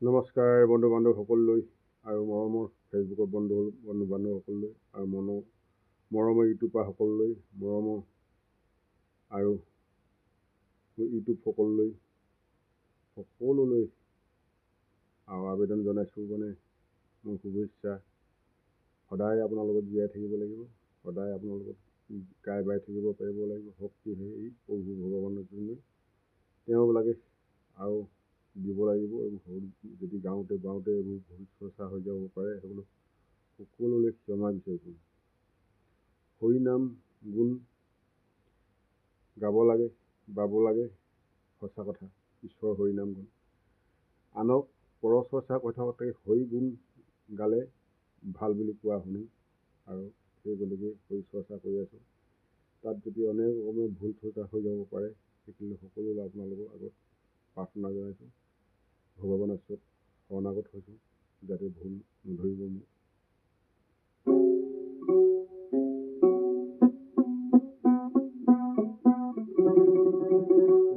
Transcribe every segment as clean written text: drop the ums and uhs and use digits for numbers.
নমস্কাৰ বন্ধু বান্ধৱ সকলোলৈ আৰু মৰমৰ ফেচবুকৰ বন্ধু বান্ধৱ সকলোলৈ আৰু মৰমৰ ইউটিউবাৰ সকলোলৈ মৰমৰ আৰু ইউটিউব সকলোলৈ আৰু আবেদন জনাইছোঁ মোৰ শুভেচ্ছা সদায় আপোনাৰ লগত জীয়াই থাকিব লাগিব, সদায় আপোনাৰ লগত গাই বাই থাকিব পাৰিব লাগিব। শক্তি সেই প্ৰভু ভগৱানৰ জন্য তেওঁ লাগে আৰু দিব লাগিব। এইবোৰ যদি গাওঁতে এইবোৰ ভৰি চৰ্চা হৈ যাব পাৰে, সেইবোৰ সকলোলৈ ক্ষমা বিচাৰিছোঁ। হৰিনাম গুণ গাব লাগে, গাব লাগে, সঁচা কথা। ঈশ্বৰৰ হৰিনাম গুণ আনক পৰচৰ্চা কথা পাতে হৰি গুণ গালে ভাল বুলি কোৱা শুনো, আৰু সেই গতিকে হৰি চৰ্চা কৰি আছোঁ। তাত যদি অনেক ৰকমেৰ ভুল চৰ্চা হৈ যাব পাৰে, সেইখিনি সকলোলৈ আপোনালোকৰ আগত প্ৰাৰ্থনা জনাইছোঁ। ভগৱানৰ ওচৰত শৰণাগত হৈছোঁ, যাতে ভুল নধৰিব মোক।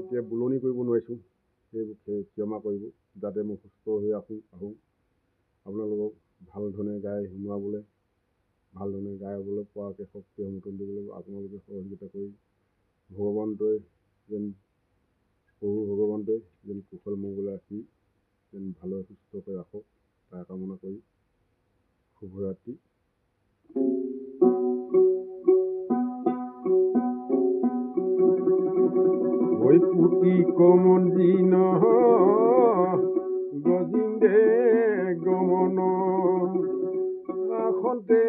এতিয়া বুলনি কৰিব নোৱাৰিছোঁ, সেইবোৰ ক্ষমা কৰিব, যাতে মই সুস্থ হৈ আহোঁ আপোনালোকক ভাল ধৰণে শুনাবলৈ, ভাল ধৰণে গাবলৈ পৰাকৈ শক্তি সমৰ্থন দিব লাগিব। আপোনালোকে সহযোগিতা কৰি প্ৰভু ভগৱন্তই যেন কুশল মংগল ৰাখি যেন ভালে সুস্থকৈ ৰাখক, তাৰ কামনা কৰি শুভৰাত্ৰি। পুতি কমঞ্জি নহ গজিন্দে গমন আখন্তে